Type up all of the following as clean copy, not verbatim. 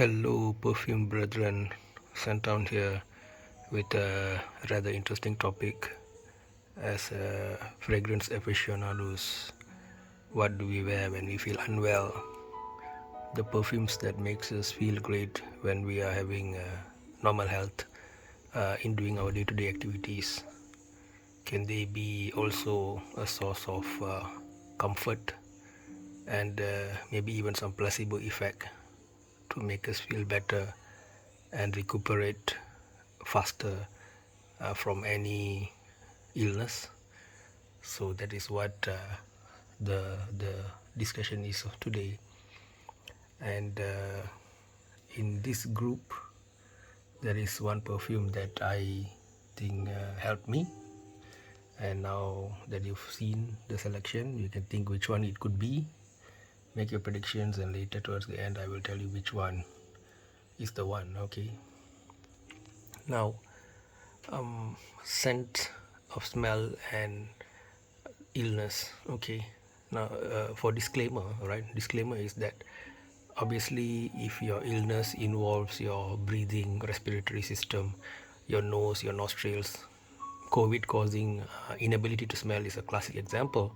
Hello, perfume brethren. Sent down here with a rather interesting topic as fragrance aficionados. What do we wear when we feel unwell? The perfumes that makes us feel great when we are having normal health in doing our day-to-day activities. Can they be also a source of comfort and maybe even some placebo effect to make us feel better and recuperate faster from any illness? So that is what the discussion is of today. And in this group, there is one perfume that I think helped me. And now that you've seen the selection, you can think which one it could be, make your predictions, and later towards the end I will tell you which one is the one. Okay, now scent of smell and illness. Okay, now for disclaimer, right, disclaimer is that obviously if your illness involves your breathing, respiratory system, your nose, your nostrils, COVID causing inability to smell is a classic example,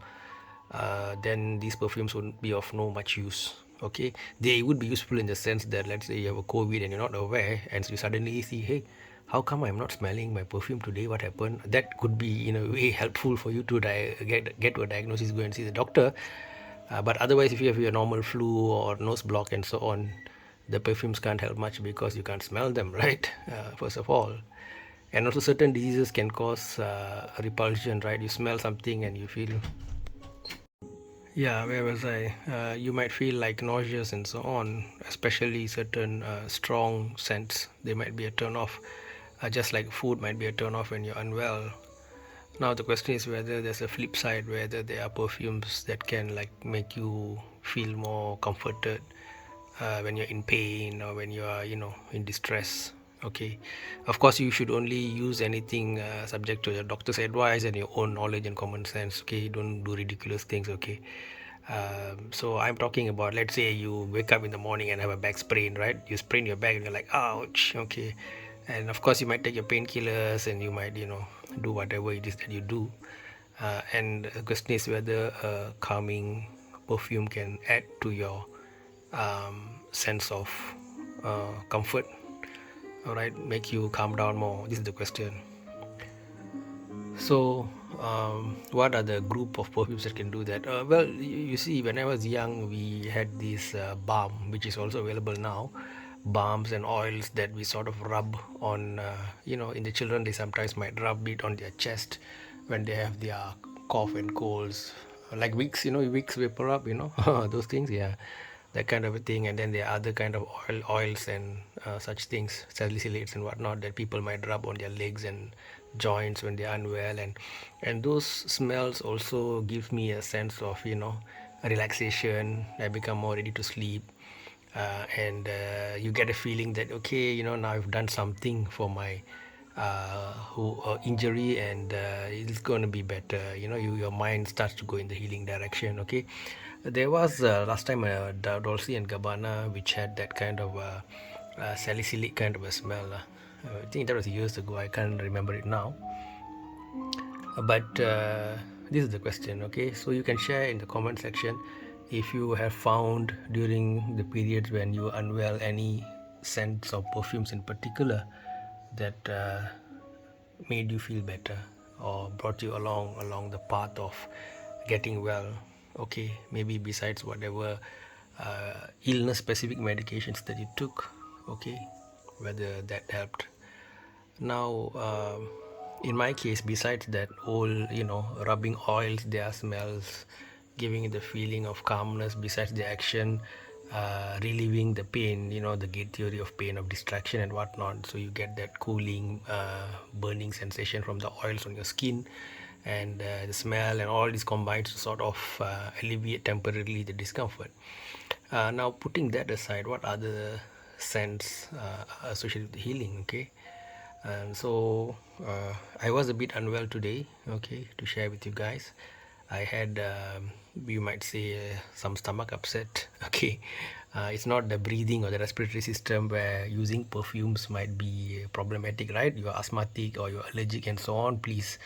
then these perfumes would be of no much use. Okay, they would be useful in the sense that, let's say you have a COVID and you're not aware, and so you suddenly see, hey, how come I'm not smelling my perfume today? What happened? That could be in a way helpful for you to get to a diagnosis, go and see the doctor. But otherwise, if you have your normal flu or nose block and so on, the perfumes can't help much because you can't smell them, right? First of all, and also certain diseases can cause repulsion, right? You smell something and you feel, yeah, where was I? You might feel like nauseous and so on, especially certain strong scents. They might be a turn off, just like food might be a turn off when you're unwell. Now the question is whether there's a flip side, whether there are perfumes that can like make you feel more comforted when you're in pain or when you are, in distress. Okay, of course you should only use anything subject to your doctor's advice and your own knowledge and common sense. Okay, don't do ridiculous things. Okay, so I'm talking about, let's say you wake up in the morning and have a back sprain, right? You sprain your back and you're like, ouch. Okay, and of course you might take your painkillers and you might, do whatever it is that you do. And the question is whether a calming perfume can add to your sense of comfort, all right, make you calm down more. This is the question. So what are the group of perfumes that can do that? Well, you see, when I was young, we had this balm, which is also available now, balms and oils that we sort of rub on, in the children, they sometimes might rub it on their chest when they have their cough and colds, like Vicks, Vicks vapor rub, those things, yeah, that kind of a thing. And then there are other kind of oils and such things, salicylates and whatnot, that people might rub on their legs and joints when they're unwell, and those smells also give me a sense of, relaxation. I become more ready to sleep, and you get a feeling that, okay, now I've done something for my injury, and it's going to be better. Your mind starts to go in the healing direction. Okay, there was last time Dolce and Gabbana which had that kind of salicylic kind of a smell. I think that was years ago, I can't remember it now. But this is the question. Okay, so you can share in the comment section if you have found during the periods when you were unwell any scents or perfumes in particular that made you feel better or brought you along the path of getting well. Okay, maybe besides whatever illness specific medications that you took. Okay, whether that helped. Now in my case, besides that all, rubbing oils, their smells giving it the feeling of calmness, besides the action, relieving the pain, the gate theory of pain, of distraction and whatnot, so you get that cooling, burning sensation from the oils on your skin, and the smell, and all this combines to sort of alleviate temporarily the discomfort. Now putting that aside, what other scents associated with healing? Okay, and so I was a bit unwell today. Okay, to share with you guys, I had, you might say, some stomach upset. Okay, It's not the breathing or the respiratory system where using perfumes might be problematic, right? You're asthmatic or you're allergic and so on. Please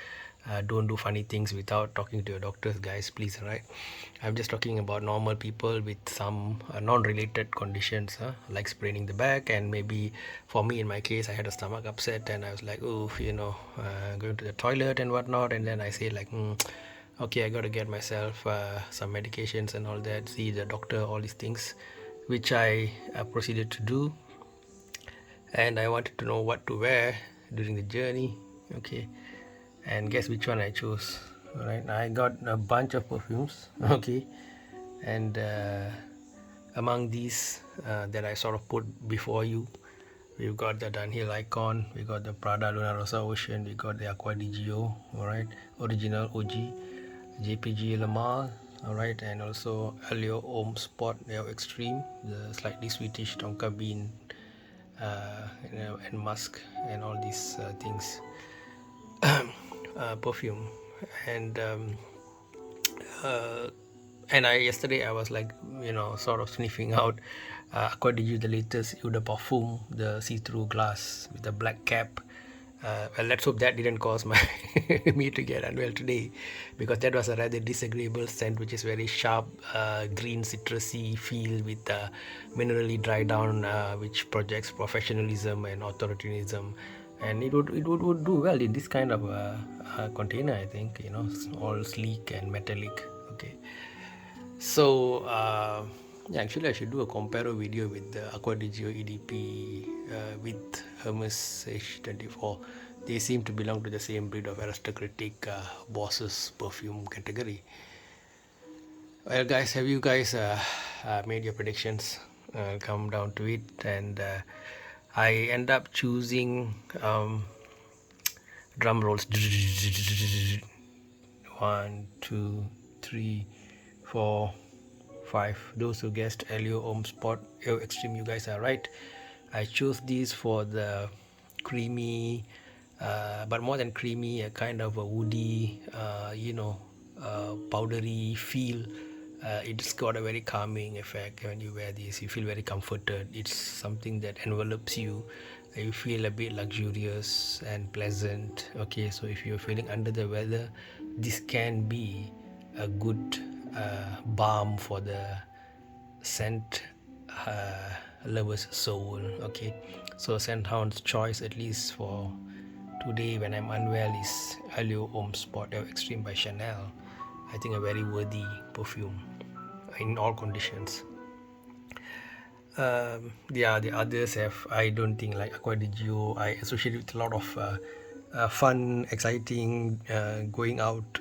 don't do funny things without talking to your doctors, guys, please, right? I'm just talking about normal people with some non-related conditions, like spraining the back, and maybe for me, in my case, I had a stomach upset and I was like, oh, going to the toilet and whatnot, and then I say like, okay, I got to get myself some medications and all that, see the doctor, all these things, which I proceeded to do. And I wanted to know what to wear during the journey. Okay, and guess which one I chose? All right, I got a bunch of perfumes. Okay, and among these that I sort of put before you, we've got the Dunhill Icon, we got the Prada Luna Rosa Ocean, we got the Aqua di Gio, all right, original OG, JPG Lamal, all right, and also Alio Om Spot Neo Extreme, the slightly sweetish tonka bean, and musk, and all these things, perfume, and uh, and yesterday I was like, sort of sniffing out Aqua di Gio, the latest Eau de Parfum, the see-through glass with the black cap. Well, let's hope that didn't cause my me to get unwell today, because that was a rather disagreeable scent, which is very sharp, green citrusy feel with minerally dry down, which projects professionalism and authoritarianism, and it would do well in this kind of container, I think. All sleek and metallic. Okay, so yeah, actually I should do a comparo video with the Aqua di Gio EDP with Hermes H24. They seem to belong to the same breed of aristocratic bosses perfume category. Well, guys, have you guys made your predictions? Come down to it, and I end up choosing drum rolls. 1, 2, 3, 4, 5. Those who guessed Elio Om Spot Extreme, you guys are right. I chose these for the creamy, but more than creamy, a kind of a woody, powdery feel. It's got a very calming effect when you wear this. You feel very comforted. It's something that envelops you. You feel a bit luxurious and pleasant. Okay, so if you're feeling under the weather, this can be a good balm for the scent lover's soul. Okay, so Scenthound's choice, at least for today when I'm unwell, is Alio Om Spot Extreme by Chanel. I think a very worthy perfume in all conditions. Yeah, the others have, I don't think, like Aqua di Gio, I associate it with a lot of fun, exciting, going out,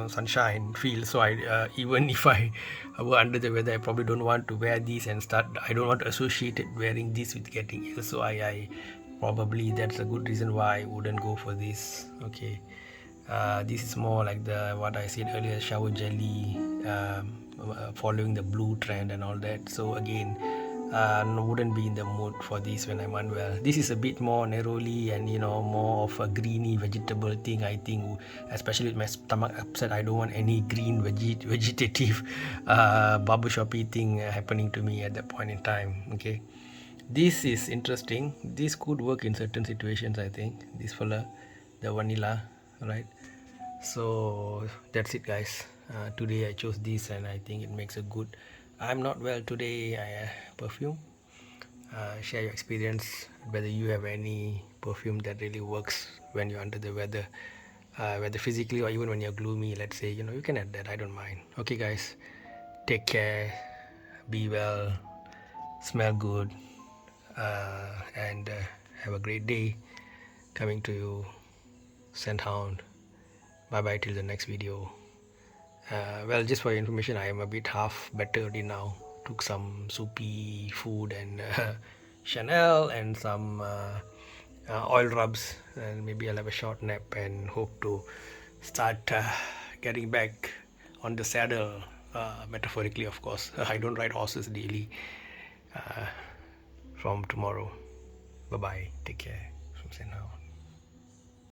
sunshine feel. So even if I were under the weather, I probably don't want to wear these and start. I don't want to associate it wearing this with getting ill. So I probably, that's a good reason why I wouldn't go for this. Okay, this is more like the what I said earlier, shower jelly, following the blue trend and all that. So again, wouldn't be in the mood for this when I'm unwell. This is a bit more narrowly and more of a greeny vegetable thing, I think, especially with my stomach upset. I don't want any green vegetative barbershop thing happening to me at that point in time. Okay, this is interesting. This could work in certain situations, I think. This fella, the vanilla, right? So that's it, guys. Today I chose this and I think it makes a good. I'm not well today. Perfume. Share your experience, whether you have any perfume that really works when you're under the weather, whether physically or even when you're gloomy. Let's say, you can add that. I don't mind. Okay, guys, take care, be well, smell good, and have a great day. Coming to you, Scenthound. Bye bye till the next video. Well, just for your information, I am a bit half better already now. Took some soupy food and Chanel and some oil rubs, and maybe I'll have a short nap and hope to start getting back on the saddle, metaphorically, of course. I don't ride horses daily from tomorrow. Bye bye. Take care from Senhao.